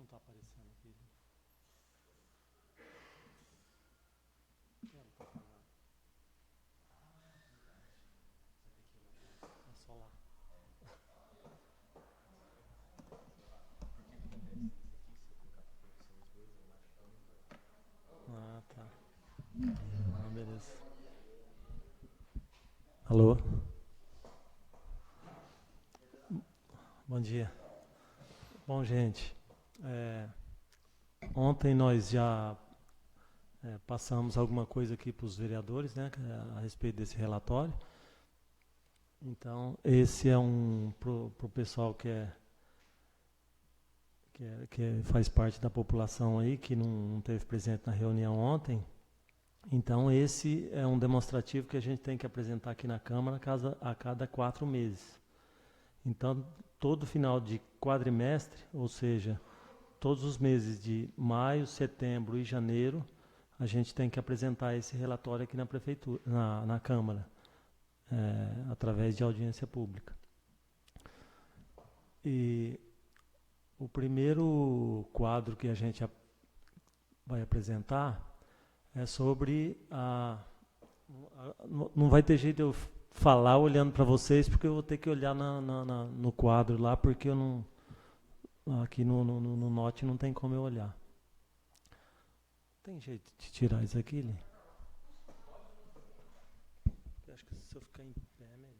está aparecendo aqui. Ela está apagada. É só lá. Ah, tá. Ah, beleza. Alô? Bom dia. Bom, gente, ontem nós já passamos alguma coisa aqui para os vereadores, né, a respeito desse relatório. Então, esse é para o pessoal que faz parte da população aí, que não teve presente na reunião ontem. Então, esse é um demonstrativo que a gente tem que apresentar aqui na Câmara a cada 4 meses. Então, todo final de quadrimestre, ou seja, todos os meses de maio, setembro e janeiro, a gente tem que apresentar esse relatório aqui na prefeitura, na Câmara, através de audiência pública. E o primeiro quadro que a gente vai apresentar é sobre não vai ter jeito de eu falar olhando para vocês, porque eu vou ter que olhar no quadro lá, porque eu não... Aqui no Note não tem como eu olhar. Tem jeito de tirar isso aqui, Lê? Eu acho que se eu ficar em pé é melhor.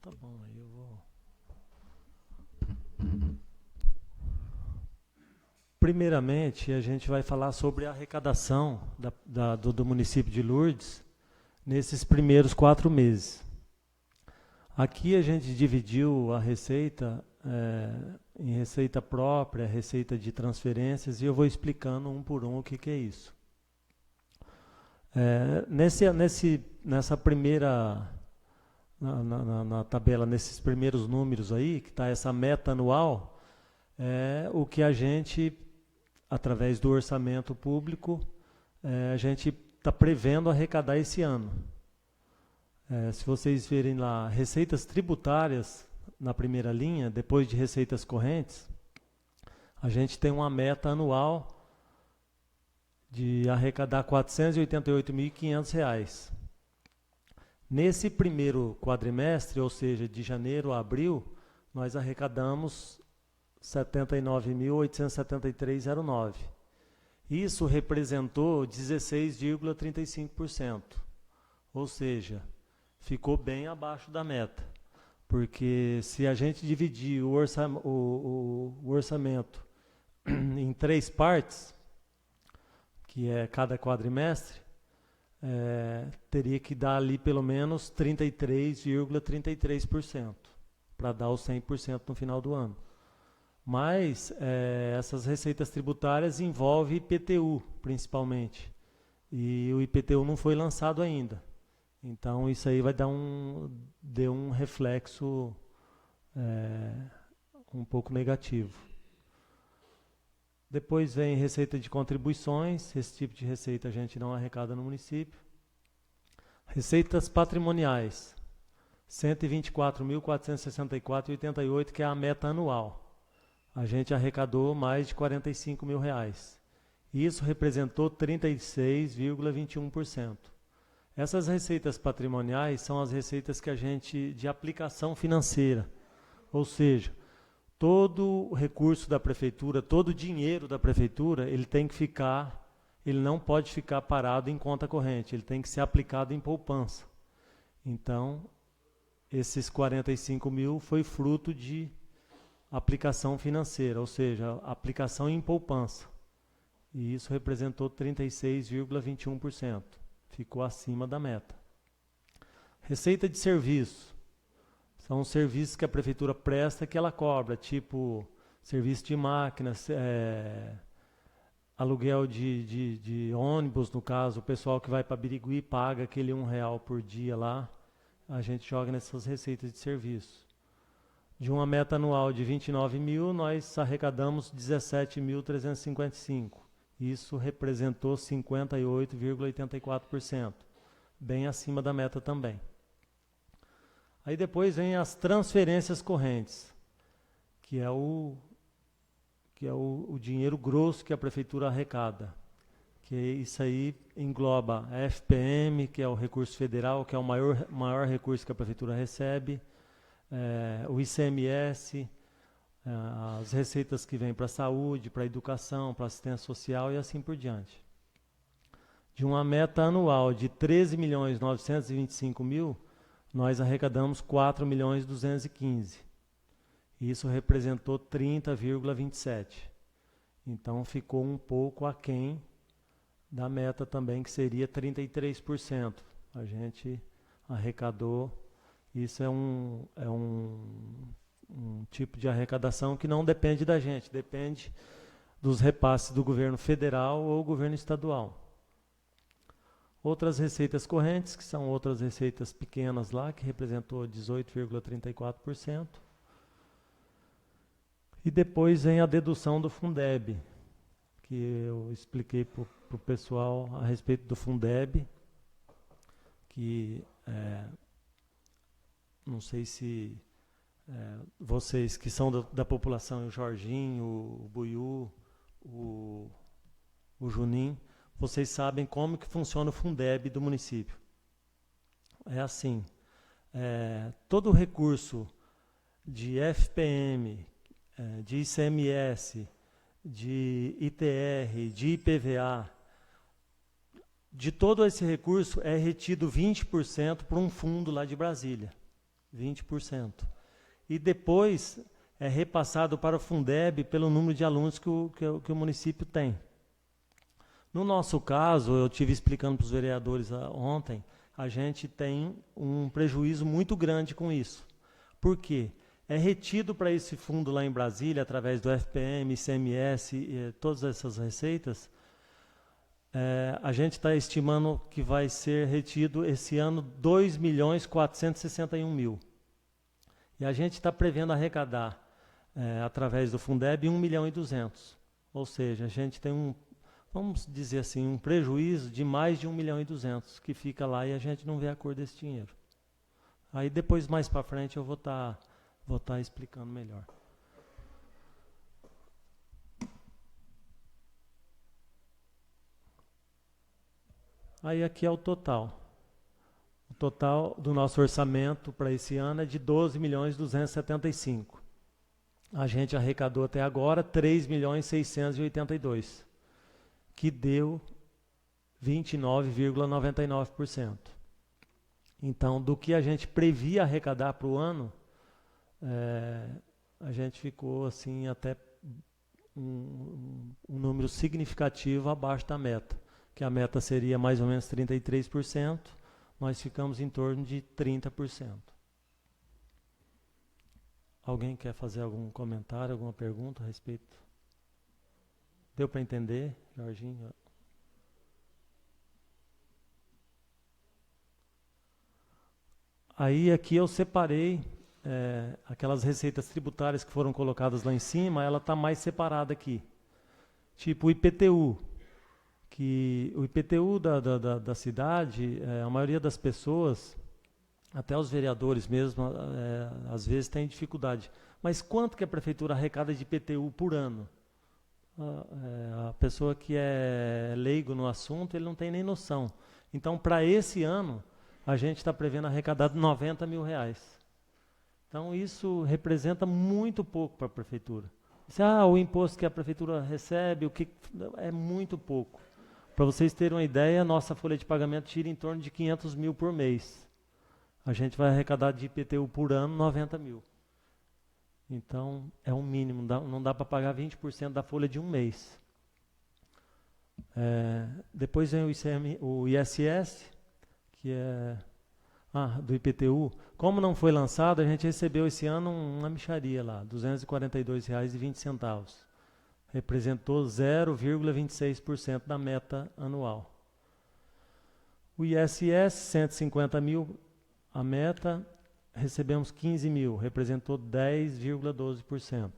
Tá bom, aí eu vou... Primeiramente, a gente vai falar sobre a arrecadação do município de Lourdes nesses primeiros 4 meses. Aqui a gente dividiu a receita em receita própria, receita de transferências, e eu vou explicando um por um o que é isso. Nessa primeira, na tabela, nesses primeiros números aí, que está essa meta anual, o que a gente, através do orçamento público, a gente está prevendo arrecadar esse ano. Se vocês verem lá, receitas tributárias na primeira linha, depois de receitas correntes, a gente tem uma meta anual de arrecadar R$ 488.500. Nesse primeiro quadrimestre, ou seja, de janeiro a abril, nós arrecadamos R$ 79.873,09. Isso representou 16,35%. Ou seja, ficou bem abaixo da meta. Porque se a gente dividir o orçamento em 3 partes, que é cada quadrimestre, teria que dar ali pelo menos 33,33% para dar os 100% no final do ano. Mas essas receitas tributárias envolvem IPTU, principalmente. E o IPTU não foi lançado ainda. Então, isso aí vai dar deu um reflexo um pouco negativo. Depois vem receita de contribuições. Esse tipo de receita a gente não arrecada no município. Receitas patrimoniais. R$ 124.464,88, que é a meta anual. A gente arrecadou mais de R$ 45.000. Isso representou 36,21%. Essas receitas patrimoniais são as receitas que a gente, de aplicação financeira, ou seja, todo o recurso da prefeitura, todo o dinheiro da prefeitura, ele não pode ficar parado em conta corrente, ele tem que ser aplicado em poupança. Então, esses 45.000 foi fruto de aplicação financeira, ou seja, aplicação em poupança. E isso representou 36,21%. Ficou acima da meta. Receita de serviço. São os serviços que a prefeitura presta que ela cobra, tipo serviço de máquinas, aluguel de ônibus, no caso, o pessoal que vai para Birigui paga aquele R$1 por dia lá, a gente joga nessas receitas de serviço. De uma meta anual de 29 mil, nós arrecadamos 17.355. Isso representou 58,84%, bem acima da meta também. Aí depois vem as transferências correntes, que é o dinheiro grosso que a prefeitura arrecada. Que isso aí engloba a FPM, que é o recurso federal, que é o maior recurso que a prefeitura recebe, o ICMS, as receitas que vêm para a saúde, para a educação, para a assistência social e assim por diante. De uma meta anual de 13.925.000, nós arrecadamos 4.215.000. Isso representou 30,27%. Então ficou um pouco aquém da meta também, que seria 33%. A gente arrecadou. Isso é um tipo de arrecadação que não depende da gente, depende dos repasses do governo federal ou governo estadual. Outras receitas correntes, que são outras receitas pequenas lá, que representou 18,34%. E depois vem a dedução do Fundeb, que eu expliquei para o pessoal a respeito do Fundeb, que não sei se vocês que são da população, o Jorginho, o Buiú, o Junim, vocês sabem como que funciona o Fundeb do município. É assim, todo recurso de FPM, de ICMS, de ITR, de IPVA, de todo esse recurso é retido 20% para um fundo lá de Brasília. 20%. E depois é repassado para o Fundeb pelo número de alunos que o município tem. No nosso caso, eu estive explicando para os vereadores ontem, a gente tem um prejuízo muito grande com isso. Por quê? É retido para esse fundo lá em Brasília, através do FPM, ICMS e todas essas receitas, a gente está estimando que vai ser retido esse ano 2.461.000. E a gente está prevendo arrecadar, através do Fundeb, 1.200.000. Ou seja, a gente tem vamos dizer assim, um prejuízo de mais de 1.200.000 que fica lá e a gente não vê a cor desse dinheiro. Aí depois, mais para frente, eu vou estar explicando melhor. Aí aqui é o total. O total do nosso orçamento para esse ano é de 12.275.000. A gente arrecadou até agora 3.682.000, que deu 29,99%. Então, do que a gente previa arrecadar para o ano, a gente ficou assim até um número significativo abaixo da meta, que a meta seria mais ou menos 33%, nós ficamos em torno de 30%. Alguém quer fazer algum comentário, alguma pergunta a respeito? Deu para entender, Jorginho? Aí aqui eu separei aquelas receitas tributárias que foram colocadas lá em cima, ela está mais separada aqui. Tipo o IPTU, que o IPTU da cidade, a maioria das pessoas, até os vereadores mesmo, às vezes tem dificuldade. Mas quanto que a prefeitura arrecada de IPTU por ano? A pessoa que é leigo no assunto, ele não tem nem noção. Então, para esse ano, a gente está prevendo arrecadar R$90 mil. Então, isso representa muito pouco para a prefeitura. O imposto que a prefeitura recebe, é muito pouco. Para vocês terem uma ideia, nossa folha de pagamento tira em torno de 500 mil por mês. A gente vai arrecadar de IPTU por ano 90 mil. Então, é um mínimo, não dá para pagar 20% da folha de um mês. Depois vem o ISS, que é do IPTU. Como não foi lançado, a gente recebeu esse ano uma mixaria lá, R$ 242,20. Representou 0,26% da meta anual. O ISS, 150 mil a meta, recebemos 15 mil, representou 10,12%.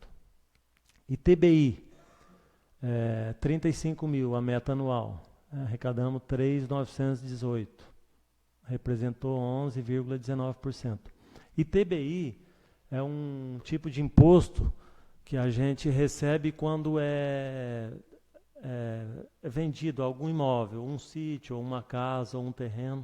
ITBI, 35 mil, a meta anual, arrecadamos 3.918, representou 11,19%. ITBI é um tipo de imposto que a gente recebe quando é vendido algum imóvel, um sítio, ou uma casa, ou um terreno.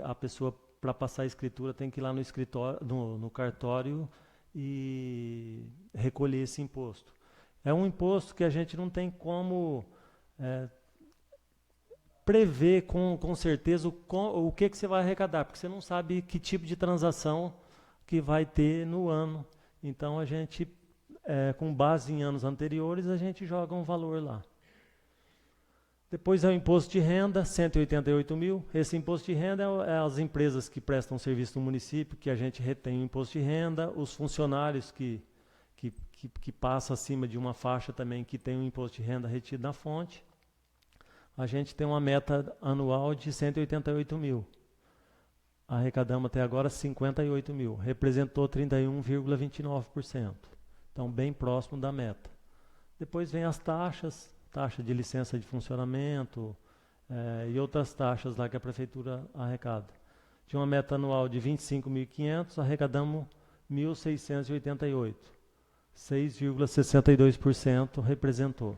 A pessoa, para passar a escritura, tem que ir lá no escritório, no cartório e recolher esse imposto. É um imposto que a gente não tem como prever com certeza o que você vai arrecadar, porque você não sabe que tipo de transação que vai ter no ano. Então, a gente, com base em anos anteriores, a gente joga um valor lá. Depois é o imposto de renda, 188 mil. Esse imposto de renda é as empresas que prestam serviço no município, que a gente retém o imposto de renda, os funcionários que passam acima de uma faixa também, que tem o imposto de renda retido na fonte. A gente tem uma meta anual de 188 mil. Arrecadamos até agora 58 mil, representou 31,29%. Então, bem próximo da meta. Depois vem as taxas, taxa de licença de funcionamento e outras taxas lá que a prefeitura arrecada. De uma meta anual de 25.500, arrecadamos 1.688. 6,62% representou.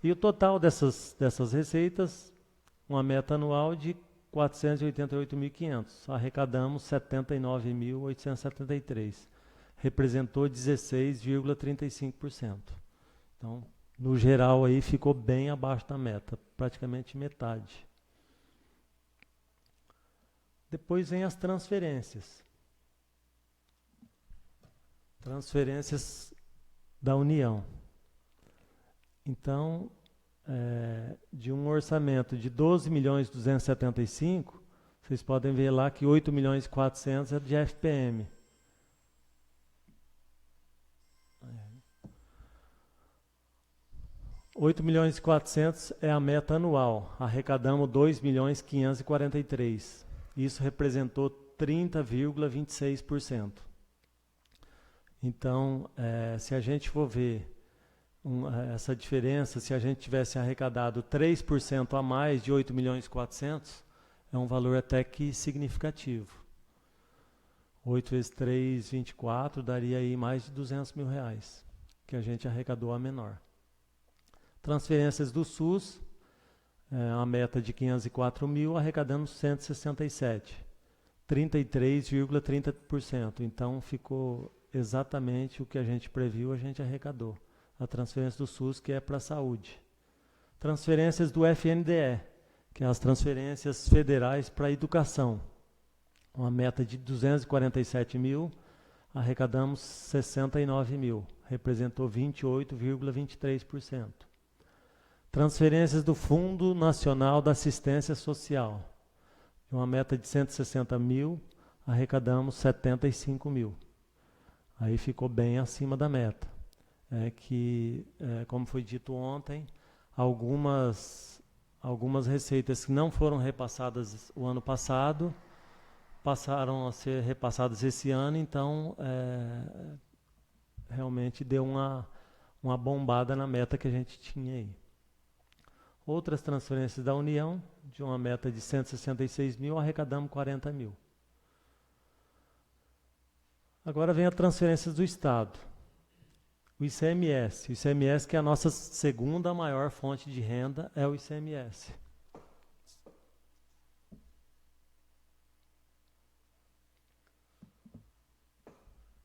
E o total dessas receitas, uma meta anual de 488.500. Arrecadamos 79.873. Representou 16,35%. Então, no geral, aí ficou bem abaixo da meta, praticamente metade. Depois vem as transferências. Transferências da União. Então, de um orçamento de 12.275.000, vocês podem ver lá que 8.400.000 é de FPM. R$ 8.400.000 é a meta anual. Arrecadamos 2.543.000. Isso representou 30,26%. Então, se a gente for ver essa diferença, se a gente tivesse arrecadado 3% a mais de 8.400.000, é um valor até que significativo. 8 vezes 3, 24, daria aí mais de R$200 mil, que a gente arrecadou a menor. Transferências do SUS, a meta de 504 mil, arrecadamos 167, 33,30%. Então, ficou exatamente o que a gente previu, a gente arrecadou. A transferência do SUS, que é para a saúde. Transferências do FNDE, que é as transferências federais para a educação. Uma meta de 247 mil, arrecadamos 69 mil, representou 28,23%. Transferências do Fundo Nacional da Assistência Social. De uma meta de 160 mil, arrecadamos 75 mil. Aí ficou bem acima da meta. Como foi dito ontem, algumas receitas que não foram repassadas o ano passado passaram a ser repassadas esse ano, então realmente deu uma bombada na meta que a gente tinha aí. Outras transferências da União, de uma meta de 166 mil, arrecadamos 40 mil. Agora vem a transferência do Estado. O ICMS. O ICMS, que é a nossa segunda maior fonte de renda, é o ICMS.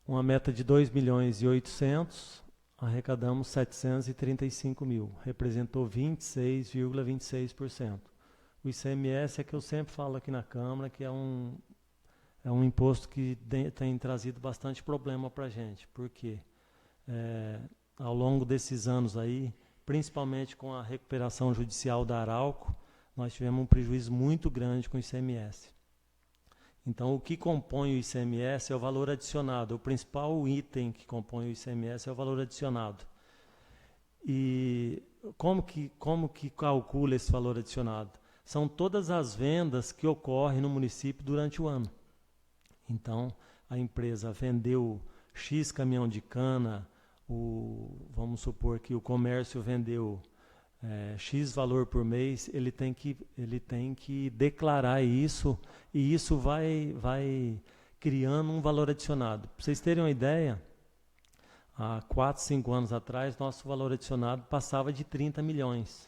Uma meta de 2.800.000, arrecadamos 735 mil, representou 26,26%. O ICMS é que eu sempre falo aqui na Câmara, que é um imposto que tem trazido bastante problema para a gente. Por quê? Ao longo desses anos aí, principalmente com a recuperação judicial da Arauco, nós tivemos um prejuízo muito grande com o ICMS. Então, o que compõe o ICMS é o valor adicionado. O principal item que compõe o ICMS é o valor adicionado. E como que calcula esse valor adicionado? São todas as vendas que ocorrem no município durante o ano. Então, a empresa vendeu X caminhão de cana, vamos supor que o comércio vendeu X valor por mês, ele tem que declarar isso, e isso vai criando um valor adicionado. Para vocês terem uma ideia, há 4, 5 anos atrás, nosso valor adicionado passava de 30 milhões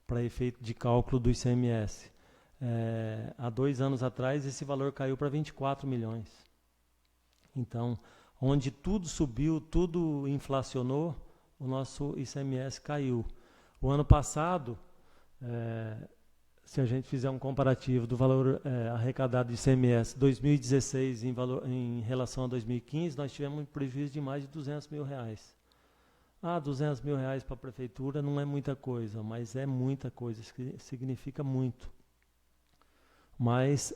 para efeito de cálculo do ICMS. Há 2 anos atrás, esse valor caiu para 24 milhões. Então, onde tudo subiu, tudo inflacionou, o nosso ICMS caiu. O ano passado, se a gente fizer um comparativo do valor arrecadado de ICMS 2016 em relação a 2015, nós tivemos um prejuízo de mais de 200 mil reais. 200 mil reais para a prefeitura não é muita coisa, mas é muita coisa, significa muito. Mas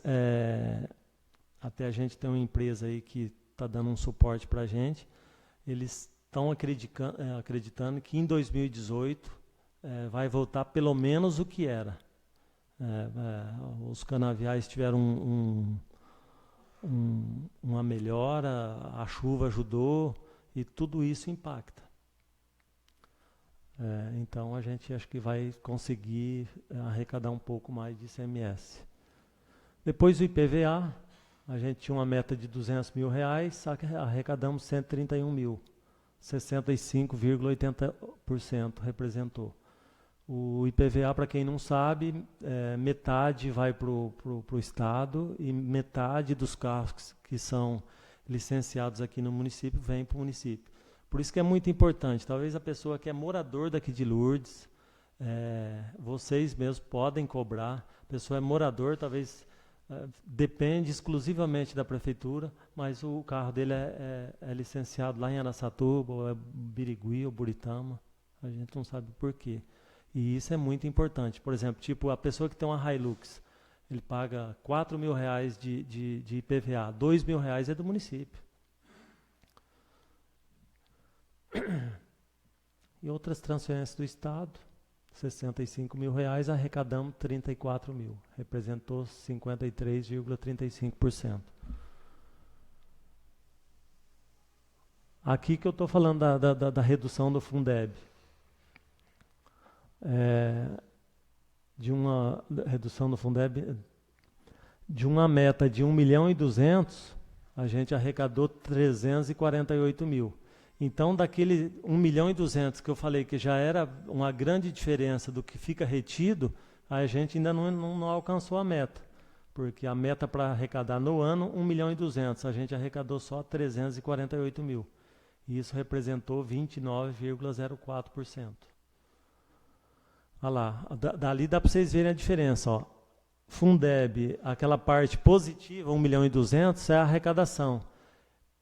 até a gente tem uma empresa aí que está dando um suporte para a gente, eles estão acreditando que em 2018 vai voltar pelo menos o que era. Os canaviais tiveram uma melhora, a chuva ajudou e tudo isso impacta. Então a gente acho que vai conseguir arrecadar um pouco mais de ICMS. Depois do IPVA, a gente tinha uma meta de 200 mil reais, arrecadamos 131 mil, 65,80% representou. O IPVA, para quem não sabe, metade vai para o Estado e metade dos carros que são licenciados aqui no município vem para o município. Por isso que é muito importante, talvez a pessoa que é morador daqui de Lourdes, vocês mesmos podem cobrar, a pessoa é morador, talvez depende exclusivamente da prefeitura, mas o carro dele é licenciado lá em Araçatuba, ou Birigui, ou Buritama, a gente não sabe por quê. E isso é muito importante. Por exemplo, tipo, a pessoa que tem uma Hilux, ele paga 4 mil reais de IPVA, 2 mil reais é do município. E outras transferências do Estado, 65 mil reais, arrecadamos 34 mil, representou 53,35%. Aqui que eu estou falando da redução do Fundeb. De uma redução do Fundeb, de uma meta de 1.200.000, a gente arrecadou 348 mil. Então, daquele 1.200.000 que eu falei que já era uma grande diferença do que fica retido, a gente ainda não alcançou a meta. Porque a meta para arrecadar no ano, 1.200.000, a gente arrecadou só 348 mil. E isso representou 29,04%. Olha lá, dali dá para vocês verem a diferença. Ó. Fundeb, aquela parte positiva, 1.200.000, é a arrecadação.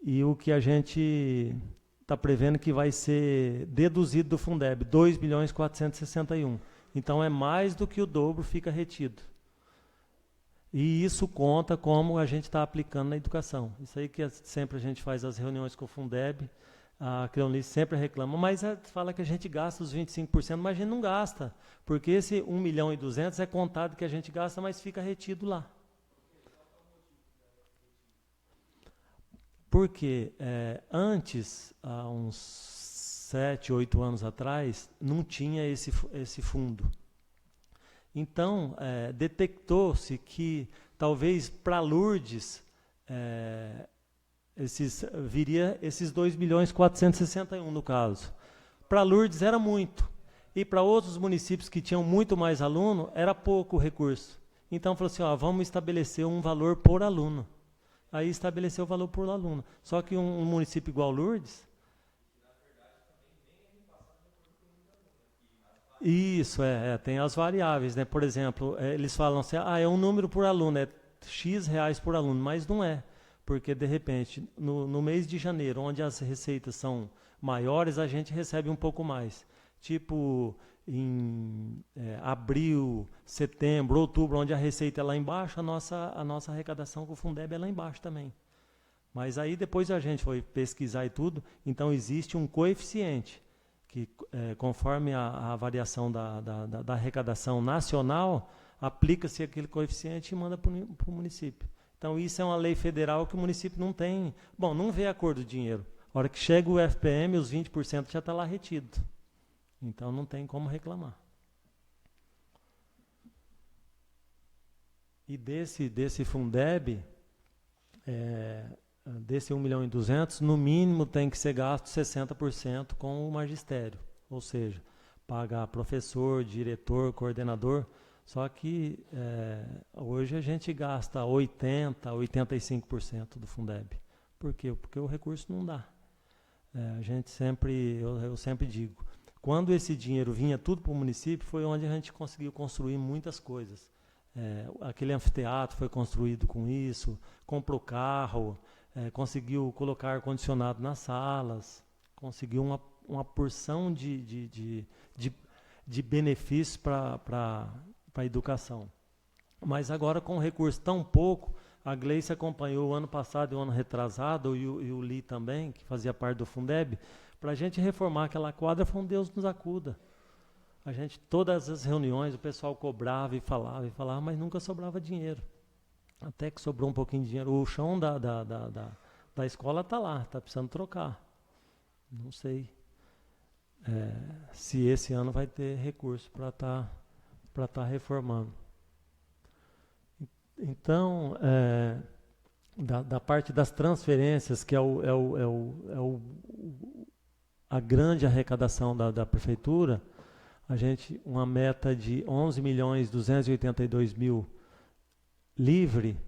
E o que a gente está prevendo que vai ser deduzido do Fundeb, 2.461.000. Então é mais do que o dobro fica retido. E isso conta como a gente está aplicando na educação. Isso aí que sempre a gente faz as reuniões com o Fundeb, a Creonlice sempre reclama, mas fala que a gente gasta os 25%, mas a gente não gasta, porque esse 1.200.000 é contado que a gente gasta, mas fica retido lá. Porque antes, há uns 7, 8 anos atrás, não tinha esse fundo. Então, detectou-se que talvez para Lourdes viria esses 2.461.000 no caso. Para Lourdes era muito. E para outros municípios que tinham muito mais aluno, era pouco o recurso. Então, falou assim, vamos estabelecer um valor por aluno. Aí estabeleceu o valor por aluno. Só que um município igual Lourdes... Isso, tem as variáveis, né? Por exemplo, eles falam assim, é um número por aluno, é X reais por aluno, mas não é. Porque, de repente, no mês de janeiro, onde as receitas são maiores, a gente recebe um pouco mais. Tipo, em abril, setembro, outubro, onde a receita é lá embaixo, a nossa arrecadação com o Fundeb é lá embaixo também. Mas aí depois a gente foi pesquisar e tudo, então existe um coeficiente que, conforme a variação da arrecadação nacional, aplica-se aquele coeficiente e manda para o município. Então, isso é uma lei federal que o município não tem. Bom, não vê a cor do dinheiro. A hora que chega o FPM, os 20% já está lá retido. Então, não tem como reclamar. E desse Fundeb, desse 1.200.000, no mínimo tem que ser gasto 60% com o magistério. Ou seja, pagar professor, diretor, coordenador. Só que hoje a gente gasta 80%, 85% do Fundeb. Por quê? Porque o recurso não dá. A gente eu sempre digo, quando esse dinheiro vinha tudo para o município, foi onde a gente conseguiu construir muitas coisas. Aquele anfiteatro foi construído com isso, comprou carro, conseguiu colocar ar-condicionado nas salas, conseguiu uma porção de benefícios para a educação. Mas agora, com recurso tão pouco, a Gleice acompanhou o ano passado e o ano retrasado, e o Li também, que fazia parte do Fundeb, para a gente reformar aquela quadra, foi um Deus nos acuda. A gente, todas as reuniões, o pessoal cobrava e falava, mas nunca sobrava dinheiro. Até que sobrou um pouquinho de dinheiro. O chão da escola está lá, está precisando trocar. Não sei se esse ano vai ter recurso para estar reformando. Então, da parte das transferências, que a grande arrecadação da prefeitura, a gente, uma meta de 11.282.000 livre,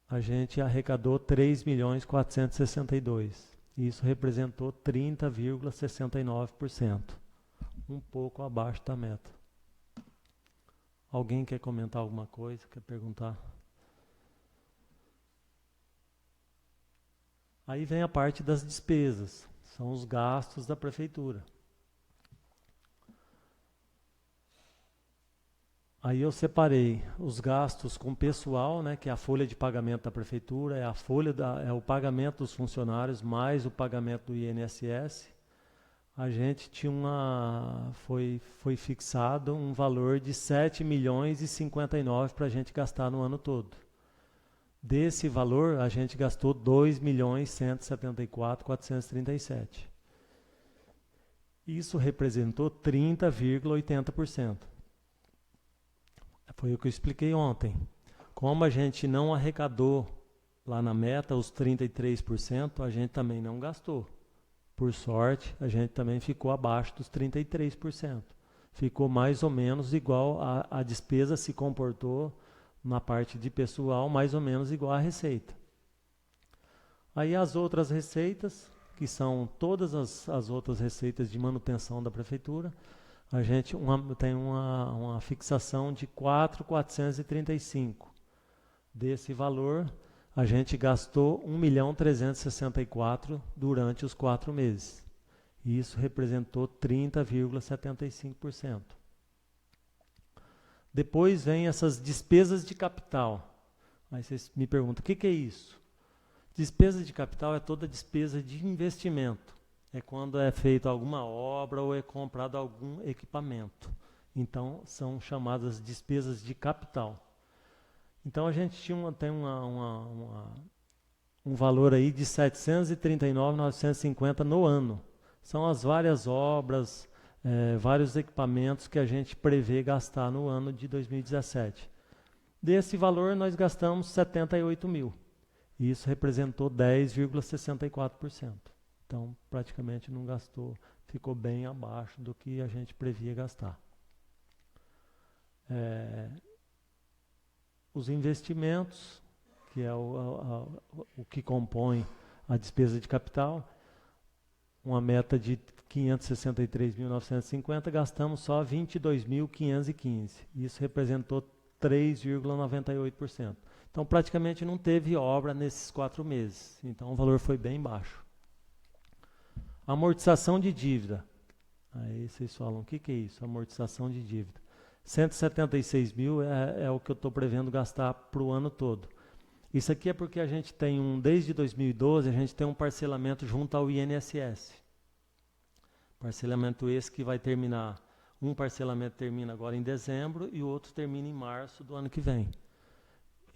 a gente arrecadou 3.462.000. Isso representou 30,69%, um pouco abaixo da meta. Alguém quer comentar alguma coisa, quer perguntar? Aí vem a parte das despesas, são os gastos da prefeitura. Aí eu separei os gastos com pessoal, né, que é a folha de pagamento da prefeitura, é o pagamento dos funcionários mais o pagamento do INSS. A gente tinha foi fixado um valor de 7.059.000 para a gente gastar no ano todo. Desse valor, a gente gastou 2.174.437. Isso representou 30,80%. Foi o que eu expliquei ontem. Como a gente não arrecadou lá na meta os 33%, a gente também não gastou. Por sorte, a gente também ficou abaixo dos 33%. Ficou mais ou menos igual, a despesa se comportou na parte de pessoal mais ou menos igual à receita. Aí as outras receitas, que são todas as outras receitas de manutenção da prefeitura, a gente tem uma fixação de 4.435. Desse valor, a gente gastou 1.364.000 durante os 4 meses. E isso representou 30,75%. Depois vem essas despesas de capital. Aí vocês me perguntam, o que é isso? Despesa de capital é toda despesa de investimento. É quando é feita alguma obra ou é comprado algum equipamento. Então, são chamadas despesas de capital. Então, a gente tem um valor aí de 739.950 no ano. São as várias obras, vários equipamentos que a gente prevê gastar no ano de 2017. Desse valor, nós gastamos 78.000. E isso representou 10,64%. Então, praticamente não gastou, ficou bem abaixo do que a gente previa gastar. Os investimentos, que é o que compõe a despesa de capital, uma meta de 563.950, gastamos só 22.515. Isso representou 3,98%. Então, praticamente não teve obra nesses 4 meses. Então, o valor foi bem baixo. Amortização de dívida. Aí vocês falam, o que é isso? Amortização de dívida. 176.000 é o que eu estou prevendo gastar para o ano todo. Isso aqui é porque a gente tem desde 2012, a gente tem um parcelamento junto ao INSS. Parcelamento esse que vai terminar, um parcelamento termina agora em dezembro e o outro termina em março do ano que vem.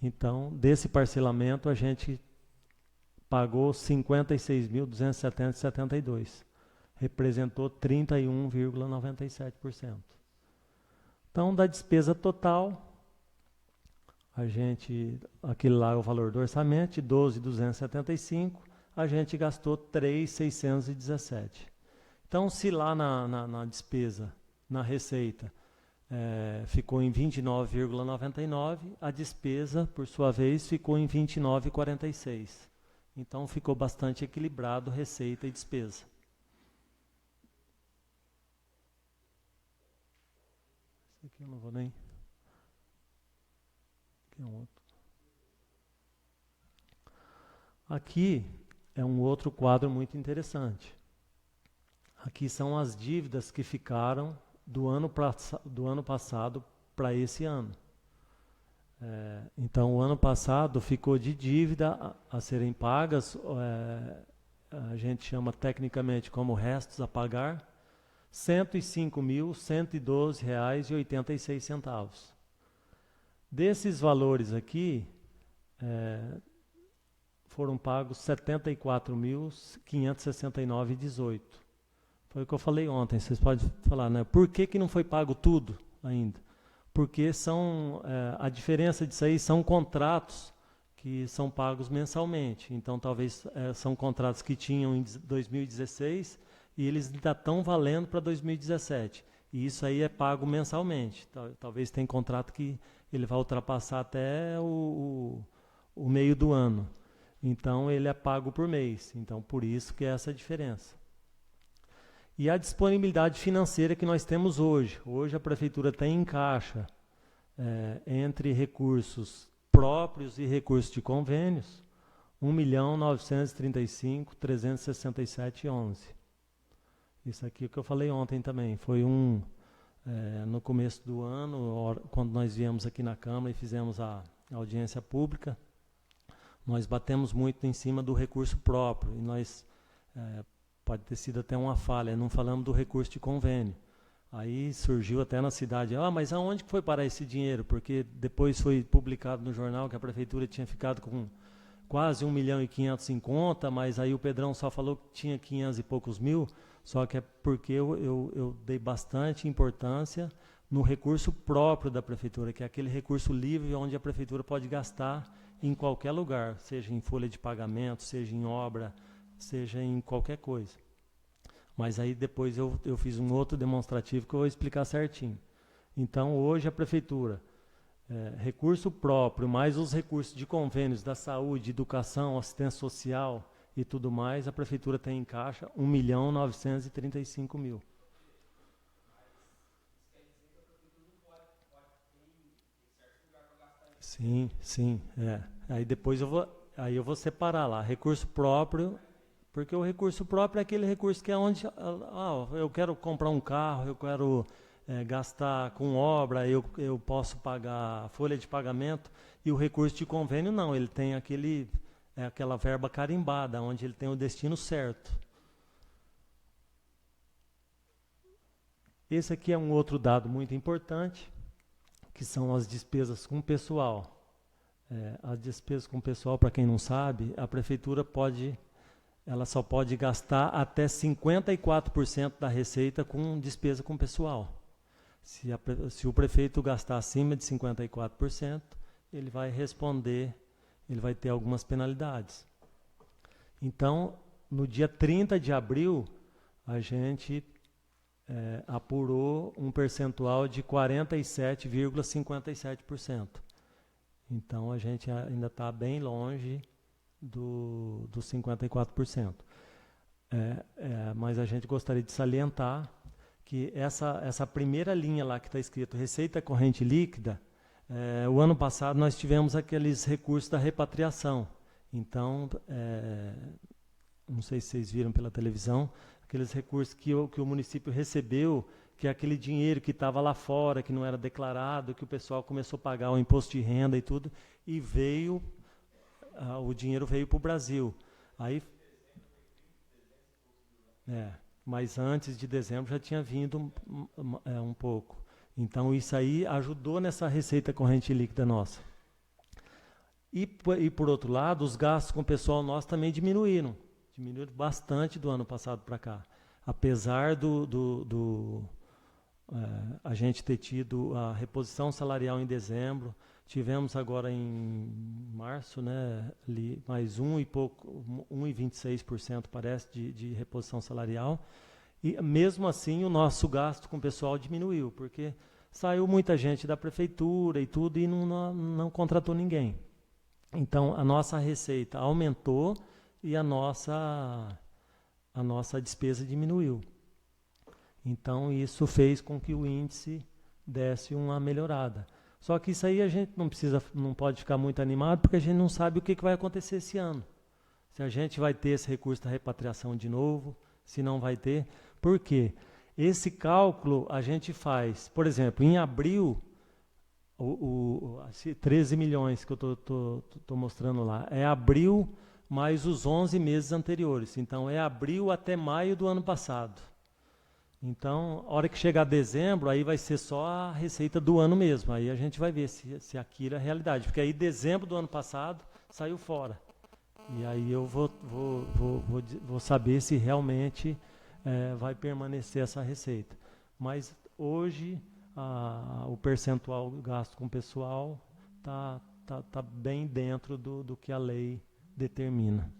Então, desse parcelamento, a gente pagou 56.270,72. Representou 31,97%. Então, da despesa total, aquele lá é o valor do orçamento, 12.275, a gente gastou 3.617. Então, se lá na despesa, na receita, ficou em 29,99, a despesa, por sua vez, ficou em 29,46. Então, ficou bastante equilibrado receita e despesa. Esse aqui eu não vou nem... Aqui é um outro. Aqui é um outro quadro muito interessante. Aqui são as dívidas que ficaram do ano passado para esse ano. Então, o ano passado ficou de dívida a serem pagas, a gente chama tecnicamente como restos a pagar, R$ 105.112,86. Desses valores aqui, foram pagos R$ 74.569,18. Foi o que eu falei ontem, vocês podem falar, né? Por que não foi pago tudo ainda? Porque a diferença disso aí são contratos que são pagos mensalmente. Então, talvez são contratos que tinham em 2016 e eles ainda estão valendo para 2017. E isso aí é pago mensalmente. Talvez tenha contrato que ele vai ultrapassar até o meio do ano. Então, ele é pago por mês. Então, por isso que é essa diferença. E a disponibilidade financeira que nós temos hoje. Hoje a Prefeitura tem em caixa, entre recursos próprios e recursos de convênios, R$ 1.935.367,11. Isso aqui é o que eu falei ontem também. Foi no começo do ano, quando nós viemos aqui na Câmara e fizemos a audiência pública, nós batemos muito em cima do recurso próprio. E nós... pode ter sido até uma falha, não falamos do recurso de convênio. Aí surgiu até na cidade, mas aonde que foi parar esse dinheiro? Porque depois foi publicado no jornal que a Prefeitura tinha ficado com quase 1.500.000 em conta, mas aí o Pedrão só falou que tinha 500 e poucos mil, só que é porque eu dei bastante importância no recurso próprio da Prefeitura, que é aquele recurso livre onde a Prefeitura pode gastar em qualquer lugar, seja em folha de pagamento, seja em obra, seja em qualquer coisa. Mas aí depois eu fiz um outro demonstrativo que eu vou explicar certinho. Então, hoje a Prefeitura, recurso próprio, mais os recursos de convênios da saúde, educação, assistência social e tudo mais, a Prefeitura tem em caixa R$ 1.935.000. Sim, sim. Aí depois eu vou separar lá, recurso próprio. Porque o recurso próprio é aquele recurso que é onde eu quero comprar um carro, eu quero gastar com obra, eu posso pagar folha de pagamento, e o recurso de convênio não, ele tem aquela verba carimbada, onde ele tem o destino certo. Esse aqui é um outro dado muito importante, que são as despesas com pessoal. As despesas com pessoal, para quem não sabe, a Prefeitura ela só pode gastar até 54% da receita com despesa com pessoal. Se o prefeito gastar acima de 54%, ele vai ter algumas penalidades. Então, no dia 30 de abril, a gente apurou um percentual de 47,57%. Então, a gente ainda está bem longe dos 54%. Mas a gente gostaria de salientar que essa primeira linha lá que está escrito receita corrente líquida, o ano passado nós tivemos aqueles recursos da repatriação. Então, não sei se vocês viram pela televisão, aqueles recursos que o município recebeu, que é aquele dinheiro que estava lá fora, que não era declarado, que o pessoal começou a pagar o imposto de renda e tudo, e o dinheiro veio para o Brasil. Aí, mas antes de dezembro já tinha vindo um pouco. Então, isso aí ajudou nessa receita corrente líquida nossa. E por outro lado, os gastos com o pessoal nosso também diminuíram bastante do ano passado para cá. Apesar a gente ter tido a reposição salarial em dezembro, tivemos agora em março, né, ali, mais 1,26% parece de reposição salarial, e mesmo assim o nosso gasto com o pessoal diminuiu, porque saiu muita gente da prefeitura e tudo e não contratou ninguém. Então a nossa receita aumentou e a nossa despesa diminuiu. Então, isso fez com que o índice desse uma melhorada. Só que isso aí a gente não pode ficar muito animado, porque a gente não sabe o que vai acontecer esse ano. Se a gente vai ter esse recurso da repatriação de novo, se não vai ter. Por quê? Esse cálculo a gente faz, por exemplo, em abril, 13 milhões que eu estou mostrando lá, é abril mais os 11 meses anteriores. Então, é abril até maio do ano passado. Então, a hora que chegar dezembro, aí vai ser só a receita do ano mesmo. Aí a gente vai ver se aquilo é realidade. Porque aí dezembro do ano passado saiu fora. E aí eu vou saber se realmente vai permanecer essa receita. Mas hoje o percentual gasto com o pessoal está bem dentro do que a lei determina.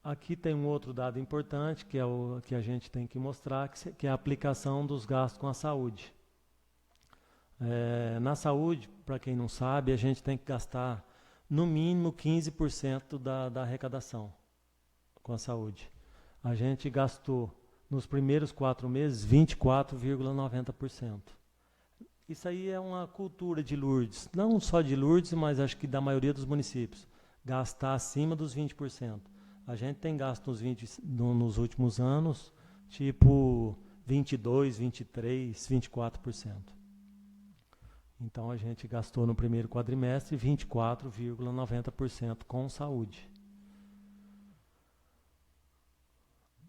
Aqui tem um outro dado importante, que é o que a gente tem que mostrar, que é a aplicação dos gastos com a saúde. Na saúde, para quem não sabe, a gente tem que gastar no mínimo 15% da arrecadação com a saúde. A gente gastou nos primeiros 4 meses 24,90%. Isso aí é uma cultura de Lourdes, não só de Lourdes, mas acho que da maioria dos municípios, gastar acima dos 20%. A gente tem gasto nos últimos anos, tipo 22%, 23%, 24%. Então, a gente gastou no primeiro quadrimestre 24,90% com saúde.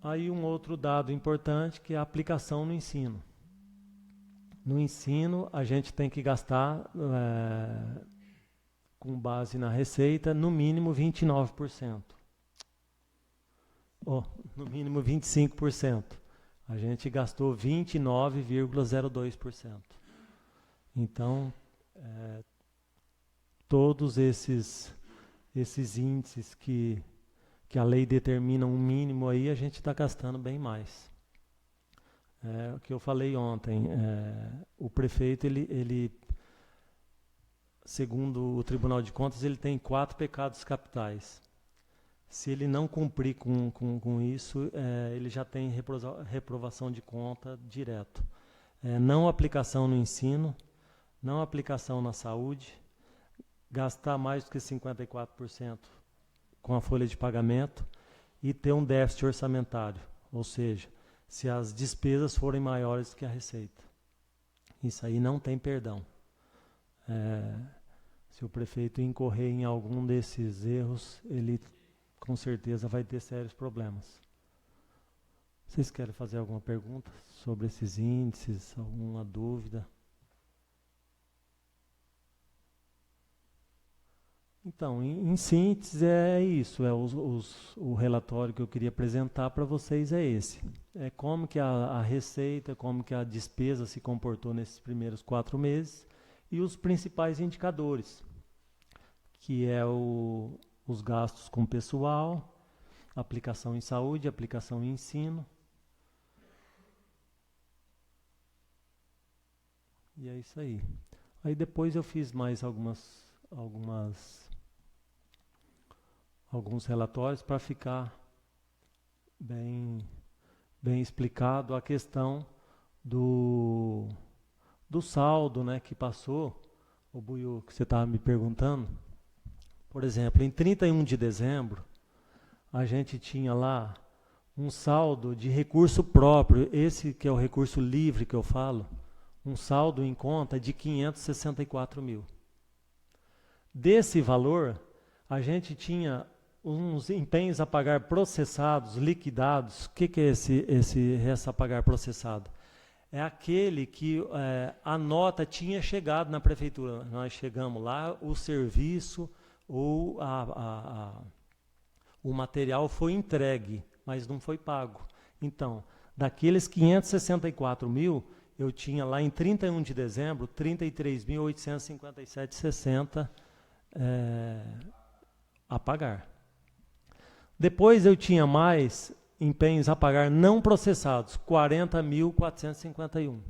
Aí um outro dado importante, que é a aplicação no ensino. No ensino, a gente tem que gastar, com base na receita, no mínimo 29%. No mínimo 25%. A gente gastou 29,02%. Então, todos esses índices que a lei determina um mínimo aí, a gente está gastando bem mais. O que eu falei ontem, o prefeito, ele, segundo o Tribunal de Contas, ele tem 4 pecados capitais. Se ele não cumprir com isso, ele já tem reprovação de conta direto. Não aplicação no ensino, não aplicação na saúde, gastar mais do que 54% com a folha de pagamento e ter um déficit orçamentário, ou seja, se as despesas forem maiores que a receita. Isso aí não tem perdão. Se o prefeito incorrer em algum desses erros, ele com certeza vai ter sérios problemas. Vocês querem fazer alguma pergunta sobre esses índices, alguma dúvida? Então, em síntese é isso, o relatório que eu queria apresentar para vocês é esse. É como que a receita, como que a despesa se comportou nesses primeiros 4 meses e os principais indicadores, que é os gastos com pessoal, aplicação em saúde, aplicação em ensino. E é isso aí. Aí depois eu fiz mais alguns relatórios para ficar bem explicado a questão do saldo, né, que passou, o Buiu, que você estava me perguntando. Por exemplo, em 31 de dezembro, a gente tinha lá um saldo de recurso próprio, esse que é o recurso livre que eu falo, um saldo em conta de 564 mil. Desse valor, a gente tinha uns empenhos a pagar processados, liquidados. O que é esse a pagar processado? é aquele que a nota tinha chegado na prefeitura. Nós chegamos lá, o serviço ou o material foi entregue, mas não foi pago. Então, daqueles 564 mil, eu tinha lá em 31 de dezembro, 33.857,60 a pagar. Depois eu tinha mais empenhos a pagar não processados, 40.451.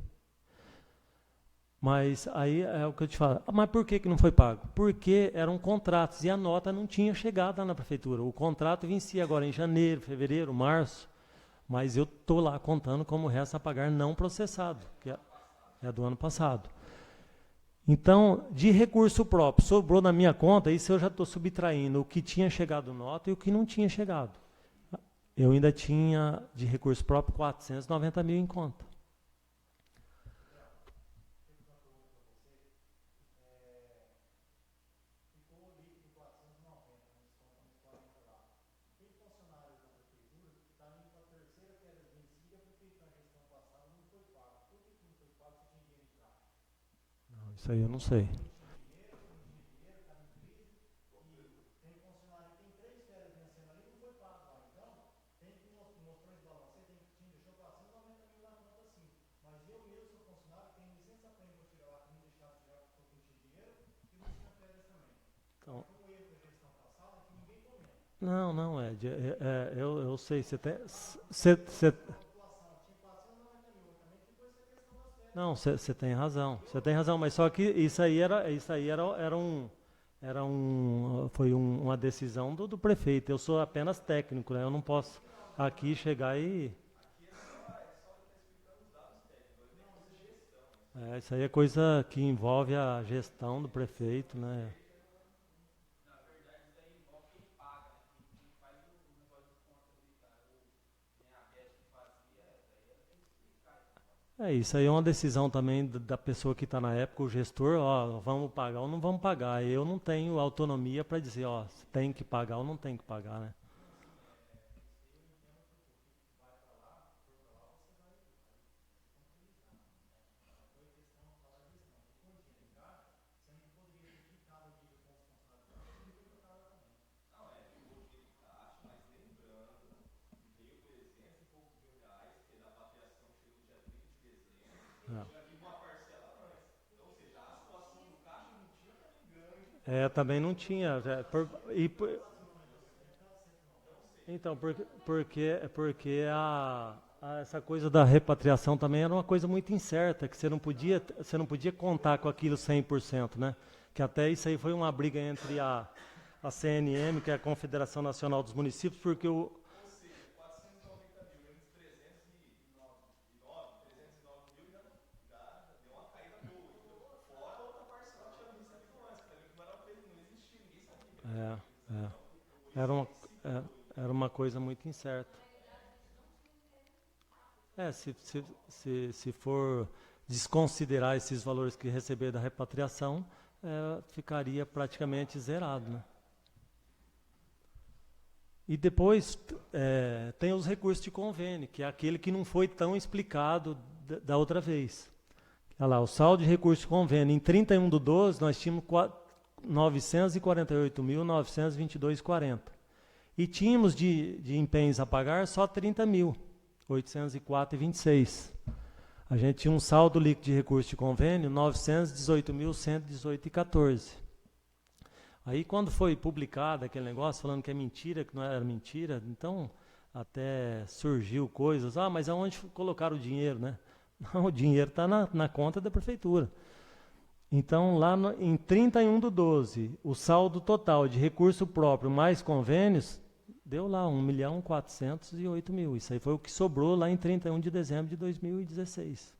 Mas aí é o que eu te falo. Mas por que não foi pago? Porque eram contratos e a nota não tinha chegado lá na prefeitura. O contrato vencia agora em janeiro, fevereiro, março, mas eu estou lá contando como resta a pagar não processado, que é do ano passado. Então, de recurso próprio, sobrou na minha conta, isso eu já estou subtraindo o que tinha chegado nota e o que não tinha chegado. Eu ainda tinha, de recurso próprio, 490 mil em conta. Não, isso aí eu não sei. Então, não, Ed, eu sei, não, você tem razão, mas só que foi uma decisão do prefeito. Eu sou apenas técnico, né? Eu não posso aqui chegar e isso aí é coisa que envolve a gestão do prefeito, né? Isso aí é uma decisão também da pessoa que está na época, o gestor, ó, vamos pagar ou não vamos pagar. Eu não tenho autonomia para dizer, ó, tem que pagar ou não tem que pagar, né? Também não tinha. Então, porque essa coisa da repatriação também era uma coisa muito incerta, que você não podia contar com aquilo 100%, né? Que até isso aí foi uma briga entre a CNM, que é a Confederação Nacional dos Municípios, porque é, é, era uma, é, era uma coisa muito incerta. Se for desconsiderar esses valores que receber da repatriação, ficaria praticamente zerado, né? E depois tem os recursos de convênio, que é aquele que não foi tão explicado da outra vez. Olha lá, o saldo de recursos de convênio, em 31 do 12, nós tínhamos 948.922,40. E tínhamos de empenhos a pagar só 30.804,26. A gente tinha um saldo líquido de recursos de convênio 918.118,14. Aí quando foi publicado aquele negócio falando que é mentira, que não era mentira, então até surgiu coisas, mas aonde colocaram o dinheiro, né? Não, o dinheiro está na conta da prefeitura. Então, lá em 31 do 12, o saldo total de recurso próprio mais convênios deu lá 1.408.000. Isso aí foi o que sobrou lá em 31 de dezembro de 2016.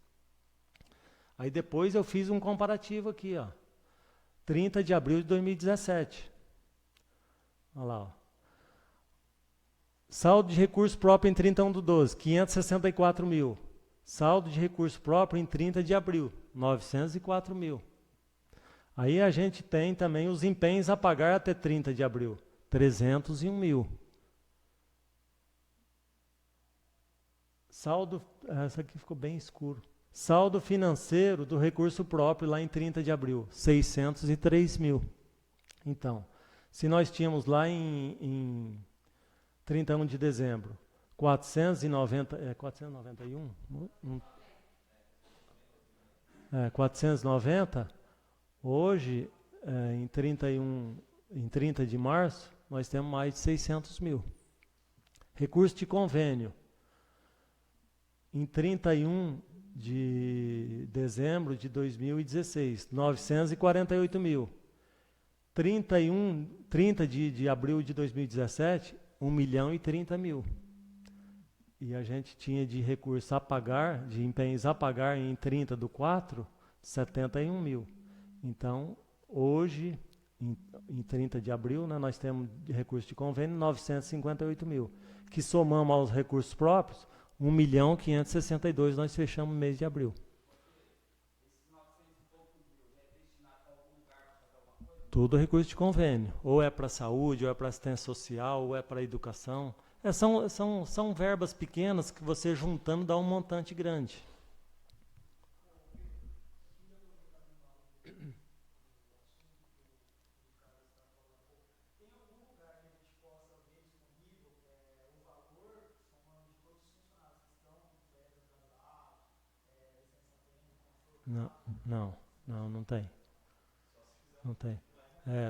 Aí depois eu fiz um comparativo aqui, ó. 30 de abril de 2017. Olha lá, ó. Saldo de recurso próprio em 31 do 12, 564 mil. Saldo de recurso próprio em 30 de abril, 904 mil. Aí a gente tem também os empenhos a pagar até 30 de abril, 301 mil. Saldo, essa aqui ficou bem escuro. Saldo financeiro do recurso próprio lá em 30 de abril, 603 mil. Então, se nós tínhamos lá em 31 de dezembro 491, 490, hoje, em 30 de março, nós temos mais de 600 mil. Recurso de convênio, em 31 de dezembro de 2016, 948 mil. 30 de abril de 2017, 1 milhão e 30 mil. E a gente tinha de recurso a pagar, de empenhos a pagar em 30 do 4, 71 mil. Então, hoje, em 30 de abril, né, nós temos de recurso de convênio 958 mil. Que somamos aos recursos próprios, 1 milhão 562 nós fechamos no mês de abril. Tudo recurso de convênio. Ou é para saúde, ou é para assistência social, ou é para educação. São verbas pequenas que você juntando dá um montante grande. Não, não tem. Não tem.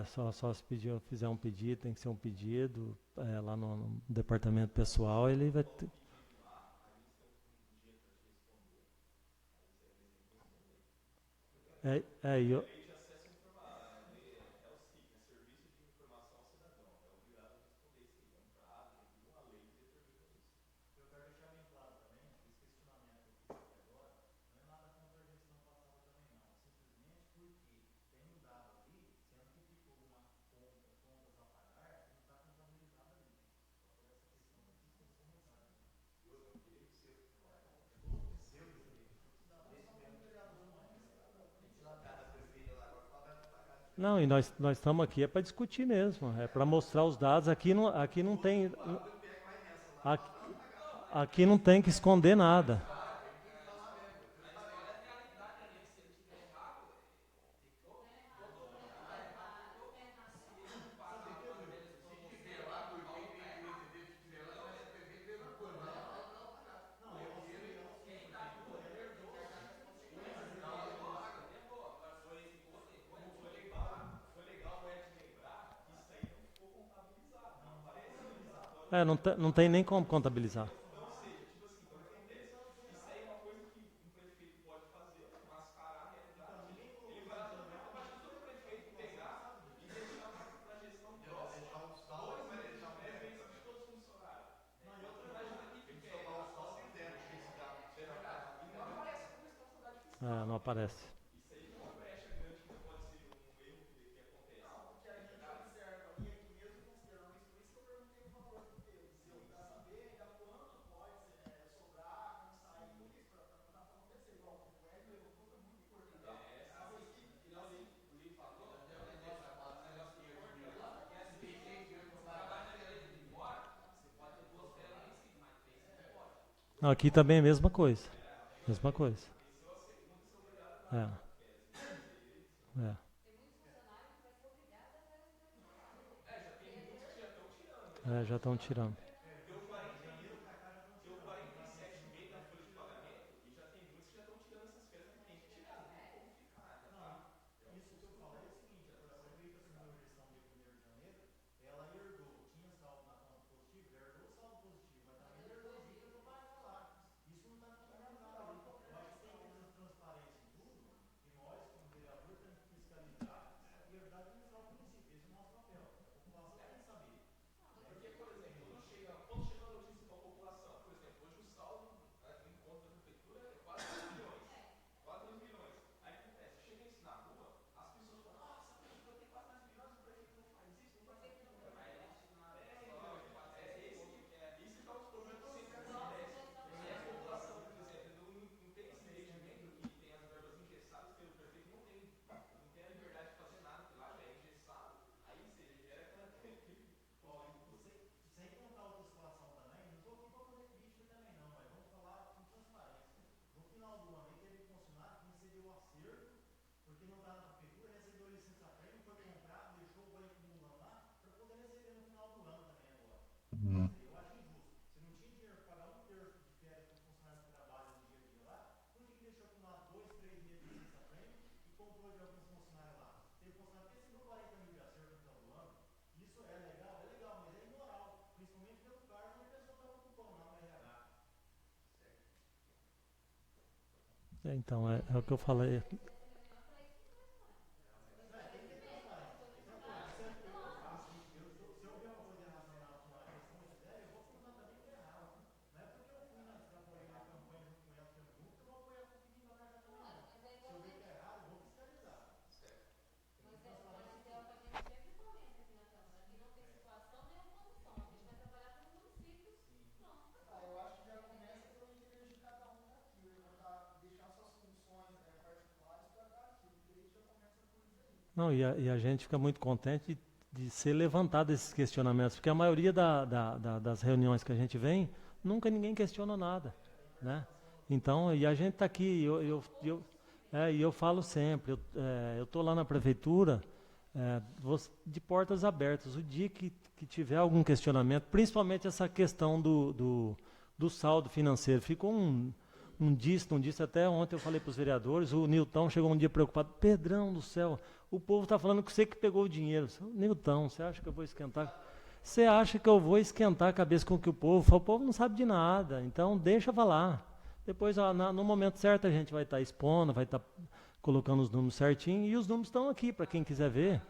Só se fizer um pedido, tem que ser um pedido lá no departamento pessoal, ele vai ter. Eu, não, e nós estamos aqui para discutir mesmo, é para mostrar os dados. Aqui não tem. Aqui, aqui não tem que esconder nada. Não tem nem como contabilizar. Não aparece. Não, aqui também é a mesma coisa. Mesma coisa. É. É. Já estão tirando. Então, é o que eu falei. Não, e a gente fica muito contente de ser levantado esses questionamentos, porque a maioria das reuniões que a gente vem, nunca ninguém questiona nada, né? Então, e a gente está aqui, e eu falo sempre, eu estou lá na prefeitura, de portas abertas. O dia que tiver algum questionamento, principalmente essa questão do saldo financeiro, ficou não disse, até ontem eu falei para os vereadores, o Nilton chegou um dia preocupado, Pedrão do céu, o povo está falando que você que pegou o dinheiro. Nilton, você acha que eu vou esquentar? Você acha que eu vou esquentar a cabeça com o que o povo fala? O povo não sabe de nada, então deixa falar. Depois, no momento certo, a gente vai estar expondo, vai estar colocando os números certinho, e os números estão aqui para quem quiser ver.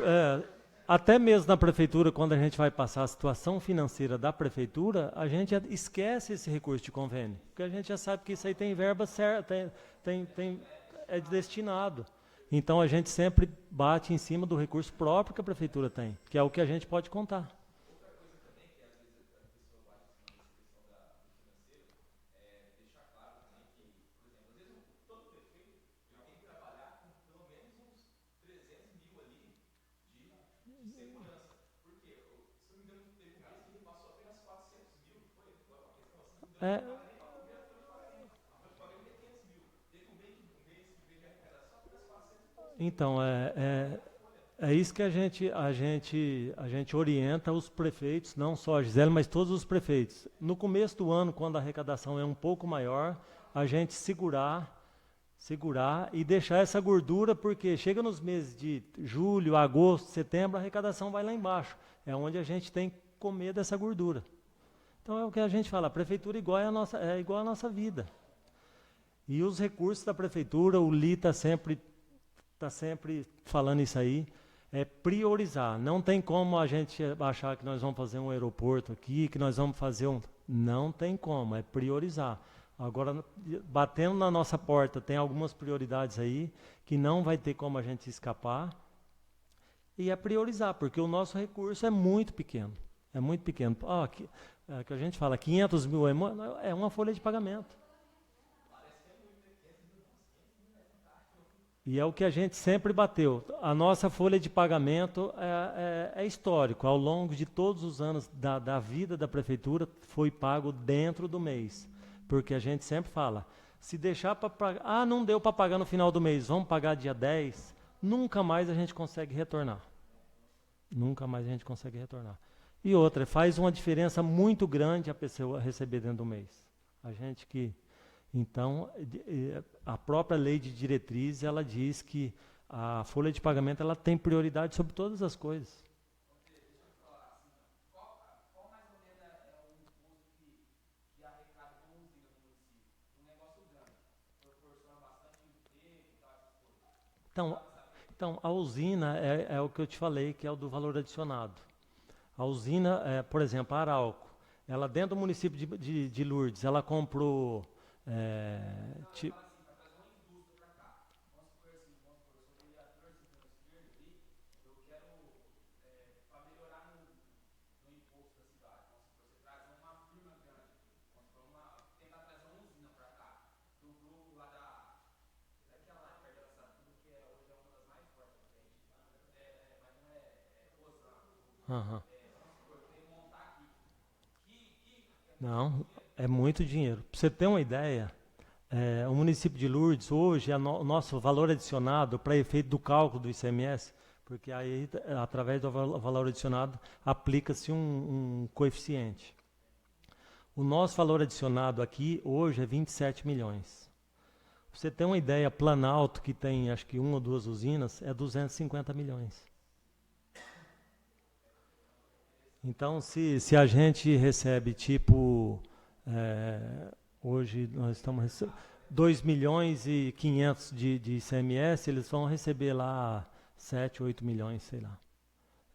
É, até mesmo na prefeitura, quando a gente vai passar a situação financeira da prefeitura, a gente esquece esse recurso de convênio, porque a gente já sabe que isso aí tem verba certa, é destinado. Então a gente sempre bate em cima do recurso próprio que a prefeitura tem, que é o que a gente pode contar. É, então, é isso que a gente orienta os prefeitos, não só a Gisele, mas todos os prefeitos. No começo do ano, quando a arrecadação é um pouco maior, a gente segurar e deixar essa gordura, porque chega nos meses de julho, agosto, setembro, a arrecadação vai lá embaixo. É onde a gente tem que comer dessa gordura. Então é o que a gente fala, a prefeitura é igual a nossa vida. E os recursos da prefeitura, o Li tá sempre falando isso aí, é priorizar. Não tem como a gente achar que nós vamos fazer um aeroporto aqui, que nós vamos fazer um. Não tem como, é priorizar. Agora, batendo na nossa porta, tem algumas prioridades aí que não vai ter como a gente escapar. E é priorizar, porque o nosso recurso é muito pequeno. É muito pequeno. Que a gente fala, 500 mil é uma folha de pagamento. E é o que a gente sempre bateu. A nossa folha de pagamento é histórico. Ao longo de todos os anos da vida da prefeitura, foi pago dentro do mês. Porque a gente sempre fala, se deixar para pagar, não deu para pagar no final do mês, vamos pagar dia 10, nunca mais a gente consegue retornar. Nunca mais a gente consegue retornar. E outra, faz uma diferença muito grande a pessoa receber dentro do mês. A gente que então, a própria lei de diretriz, ela diz que a folha de pagamento ela tem prioridade sobre todas as coisas. Então, então a usina é o que eu te falei, que é o do valor adicionado. A usina, por exemplo, a Arauco, ela dentro do município de Lourdes, ela comprou é, ti- Aham. Não, é muito dinheiro. Para você ter uma ideia, o município de Lourdes, hoje, o nosso valor adicionado para efeito do cálculo do ICMS, porque aí, através do valor adicionado, aplica-se um coeficiente. O nosso valor adicionado aqui, hoje, é 27 milhões. Pra você ter uma ideia, Planalto, que tem acho que uma ou duas usinas, é 250 milhões. Então, se a gente recebe tipo, é, hoje nós estamos recebendo 2 milhões e 500 de ICMS, eles vão receber lá 7, 8 milhões, sei lá.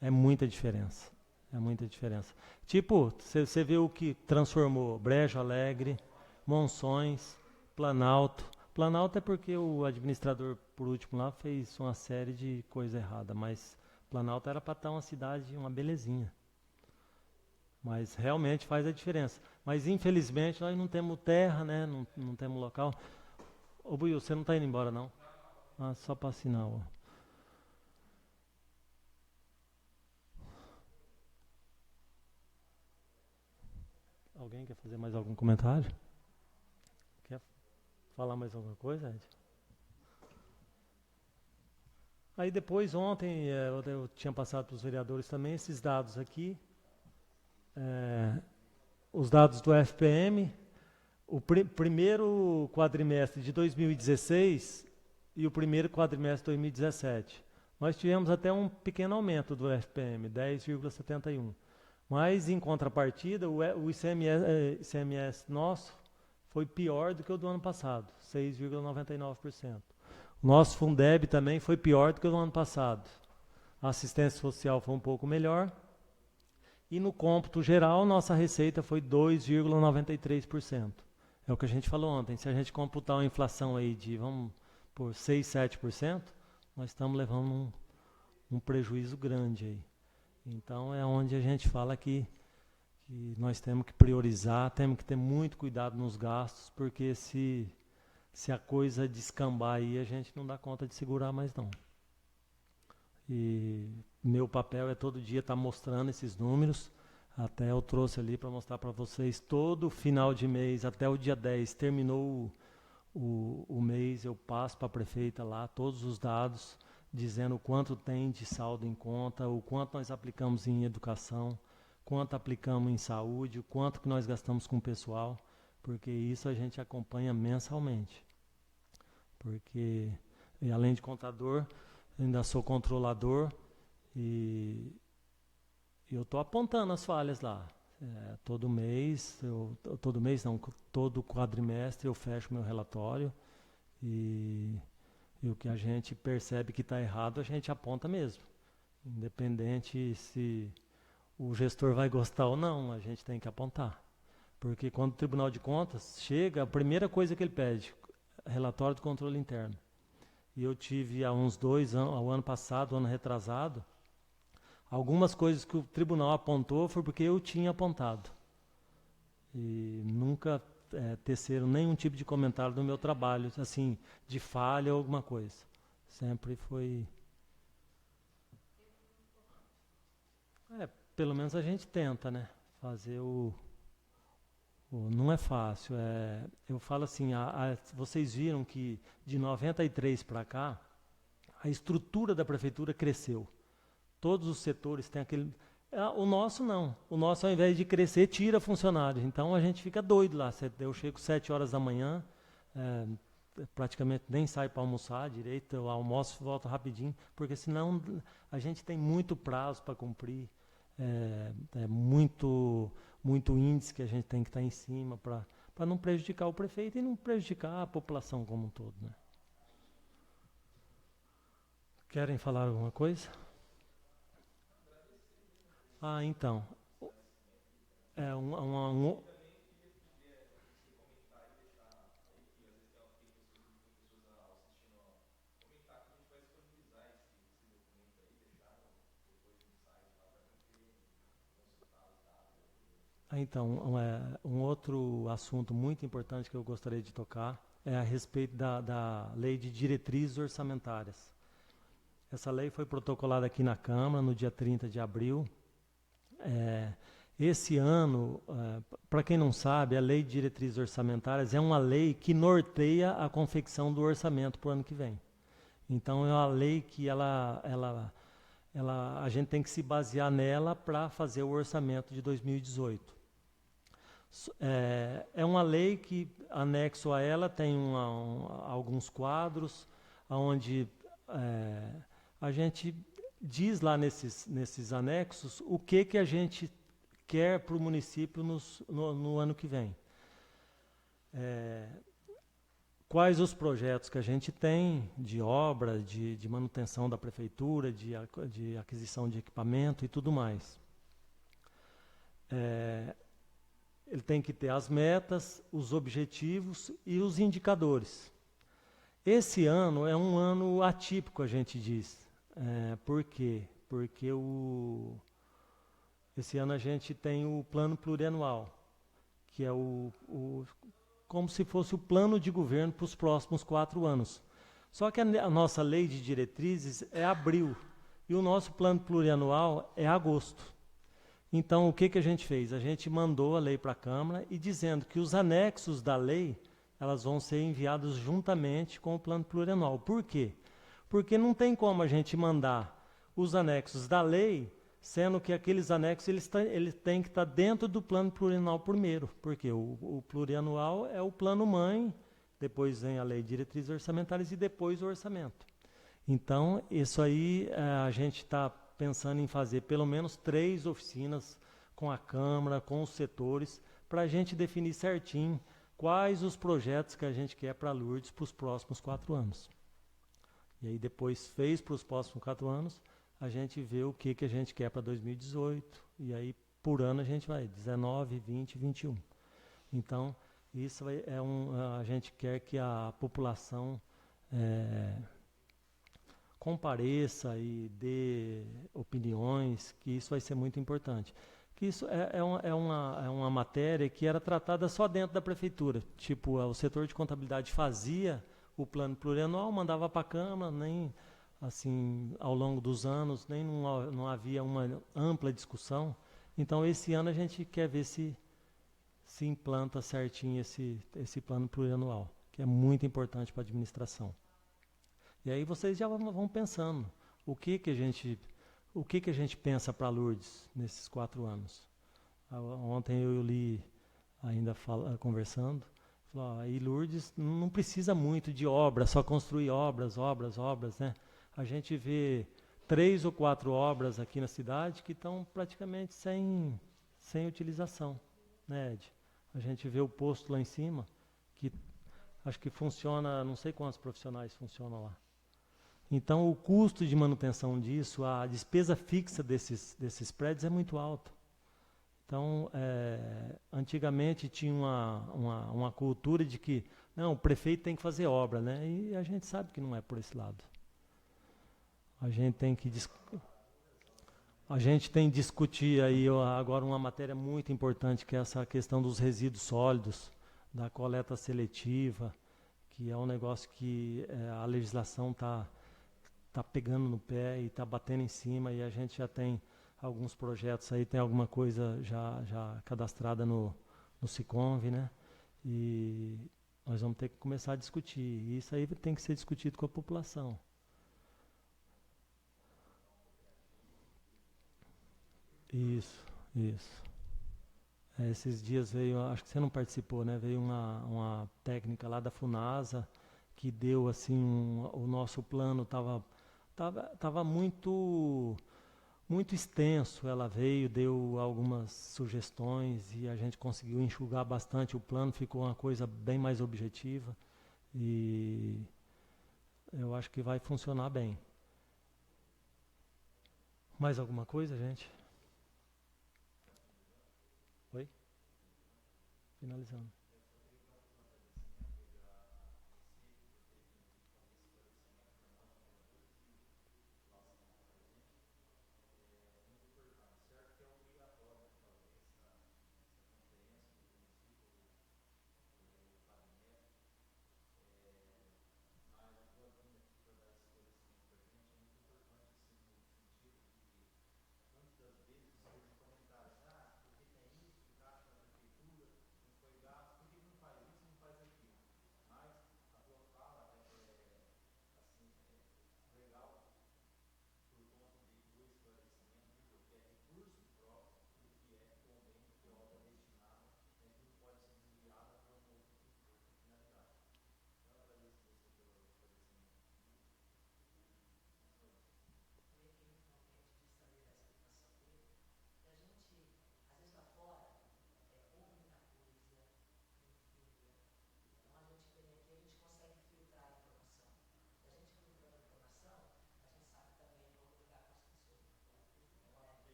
É muita diferença. É muita diferença. Tipo, você vê o que transformou Brejo Alegre, Monções, Planalto. Planalto é porque o administrador, por último, lá fez uma série de coisa errada, mas Planalto era para estar uma cidade, uma belezinha. Mas realmente faz a diferença. Mas infelizmente nós não temos terra, né? Não temos local. Ô Buiu, você não está indo embora não? Ah, só para assinar. Ó. Alguém quer fazer mais algum comentário? Quer falar mais alguma coisa, Ed? Aí depois, ontem, eu tinha passado para os vereadores também esses dados aqui. É, os dados do FPM, o primeiro quadrimestre de 2016 e o primeiro quadrimestre de 2017. Nós tivemos até um pequeno aumento do FPM, 10,71. Mas, em contrapartida, o ICMS nosso foi pior do que o do ano passado, 6,99%. O nosso Fundeb também foi pior do que o do ano passado. A assistência social foi um pouco melhor. E no cômputo geral, nossa receita foi 2,93%. É o que a gente falou ontem. Se a gente computar uma inflação aí de, vamos por 6, 7%, nós estamos levando um prejuízo grande aí. Então é onde a gente fala que nós temos que priorizar, temos que ter muito cuidado nos gastos, porque se a coisa descambar aí, a gente não dá conta de segurar mais não. E meu papel é todo dia estar mostrando esses números. Até eu trouxe ali para mostrar para vocês todo final de mês, até o dia 10, terminou o mês, eu passo para a prefeita lá todos os dados, dizendo o quanto tem de saldo em conta, o quanto nós aplicamos em educação, quanto aplicamos em saúde, o quanto que nós gastamos com o pessoal, porque isso a gente acompanha mensalmente. Porque, além de contador, ainda sou controlador e eu estou apontando as falhas lá. Todo mês, todo mês não, todo quadrimestre eu fecho meu relatório e o que a gente percebe que está errado, a gente aponta mesmo. Independente se o gestor vai gostar ou não, a gente tem que apontar. Porque quando o Tribunal de Contas chega, a primeira coisa que ele pede, relatório do controle interno. E eu tive há uns 2 anos, ao ano passado, ano retrasado, algumas coisas que o tribunal apontou foi porque eu tinha apontado. E nunca teceram nenhum tipo de comentário do meu trabalho, assim, de falha ou alguma coisa. Sempre foi. Pelo menos a gente tenta, né? Fazer não é fácil. Eu falo assim, vocês viram que de 93 para cá, a estrutura da prefeitura cresceu. Todos os setores têm aquele. O nosso não. O nosso, ao invés de crescer, tira funcionários. Então a gente fica doido lá. Eu chego 7 horas da manhã, praticamente nem saio para almoçar direito, eu almoço e volto rapidinho, porque senão a gente tem muito prazo para cumprir, muito índice que a gente tem que estar em cima para não prejudicar o prefeito e não prejudicar a população como um todo. Né? Querem falar alguma coisa? Então. É um. Então, um outro assunto muito importante que eu gostaria de tocar é a respeito da lei de diretrizes orçamentárias. Essa lei foi protocolada aqui na Câmara no dia 30 de abril. É, esse ano, para quem não sabe, a Lei de Diretrizes Orçamentárias é uma lei que norteia a confecção do orçamento para o ano que vem. Então, é uma lei que a gente tem que se basear nela para fazer o orçamento de 2018. É uma lei que, anexo a ela, tem alguns quadros, onde a gente diz lá nesses anexos o que a gente quer para o município no ano que vem. Quais os projetos que a gente tem de obra, de manutenção da prefeitura, de aquisição de equipamento e tudo mais. Ele tem que ter as metas, os objetivos e os indicadores. Esse ano é um ano atípico, a gente diz. Por quê? Porque esse ano a gente tem o plano plurianual, que é como se fosse o plano de governo para os próximos 4 anos. Só que a nossa lei de diretrizes é abril e o nosso plano plurianual é agosto. Então, o que a gente fez? A gente mandou a lei para a Câmara e dizendo que os anexos da lei elas vão ser enviados juntamente com o plano plurianual. Por quê? Porque não tem como a gente mandar os anexos da lei, sendo que aqueles anexos eles têm que estar dentro do plano plurianual primeiro, porque o plurianual é o plano mãe, depois vem a lei de diretrizes orçamentárias e depois o orçamento. Então, isso aí a gente está pensando em fazer pelo menos 3 oficinas com a Câmara, com os setores, para a gente definir certinho quais os projetos que a gente quer para Lourdes para os próximos 4 anos. E aí depois fez para os próximos 4 anos, a gente vê o que a gente quer para 2018, e aí por ano a gente vai 19, 20, 21. Então, isso a gente quer que a população compareça e dê opiniões, que isso vai ser muito importante. Que isso é uma matéria que era tratada só dentro da prefeitura. Tipo, o setor de contabilidade fazia o plano plurianual, mandava para a Câmara, nem assim, ao longo dos anos, nem não havia uma ampla discussão. Então, esse ano a gente quer ver se implanta certinho esse plano plurianual, que é muito importante para a administração. E aí vocês já vão pensando o que a gente pensa para Lourdes nesses 4 anos. Ontem eu li, ainda conversando, falou, e Lourdes não precisa muito de obra, só construir obras, né? A gente vê 3 ou 4 obras aqui na cidade que estão praticamente sem utilização, né, Ed? A gente vê o posto lá em cima, que acho que funciona, não sei quantos profissionais funcionam lá. Então, o custo de manutenção disso, a despesa fixa desses prédios é muito alta. Então, antigamente tinha uma cultura de que não, o prefeito tem que fazer obra, né? E a gente sabe que não é por esse lado. A gente tem que discutir aí agora uma matéria muito importante, que é essa questão dos resíduos sólidos, da coleta seletiva, que é um negócio que a legislação está pegando no pé e está batendo em cima, e a gente já tem alguns projetos aí, tem alguma coisa já cadastrada no Siconv, né? E nós vamos ter que começar a discutir. E isso aí tem que ser discutido com a população. Isso. Esses dias veio, acho que você não participou, né? Veio uma técnica lá da Funasa que deu assim, o nosso plano estava muito extenso. Ela veio, deu algumas sugestões e a gente conseguiu enxugar bastante o plano, ficou uma coisa bem mais objetiva e eu acho que vai funcionar bem. Mais alguma coisa, gente? Oi? Finalizando.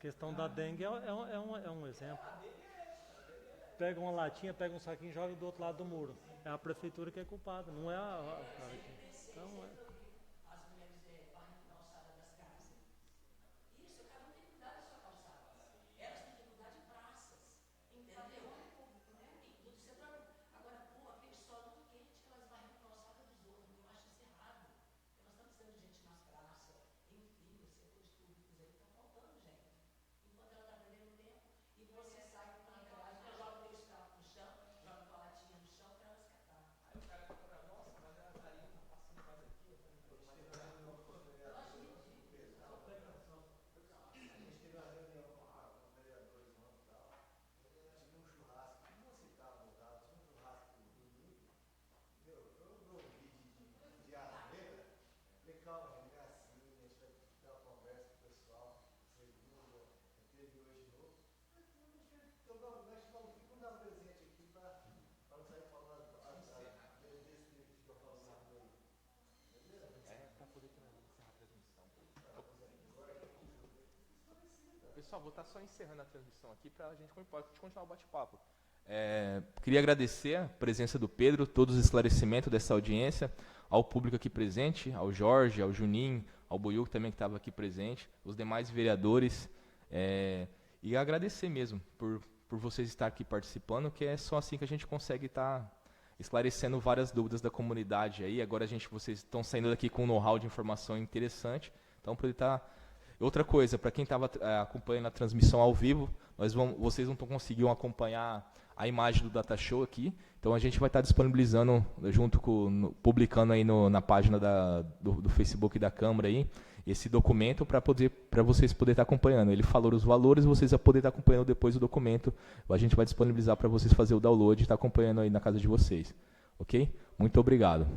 questão da dengue é um exemplo. Pega uma latinha, pega um saquinho e joga do outro lado do muro. É a prefeitura que é culpada, não é o cara aqui. Então, Pessoal, vou estar só encerrando a transmissão aqui para a gente continuar o bate-papo. Queria agradecer a presença do Pedro, todos os esclarecimentos dessa audiência, ao público aqui presente, ao Jorge, ao Juninho, ao Boiú, também que estava aqui presente, os demais vereadores, e agradecer mesmo por vocês estarem aqui participando, que é só assim que a gente consegue estar esclarecendo várias dúvidas da comunidade aí. Agora vocês estão saindo daqui com um know-how de informação interessante, então para ele estar... Outra coisa, para quem estava acompanhando a transmissão ao vivo, vocês não conseguiam acompanhar a imagem do Data Show aqui, então a gente vai estar disponibilizando, publicando aí na página do Facebook da Câmara aí, esse documento para vocês poderem estar acompanhando. Ele falou os valores, vocês vão poder estar acompanhando depois o documento, a gente vai disponibilizar para vocês fazer o download e estar acompanhando aí na casa de vocês. Ok? Muito obrigado.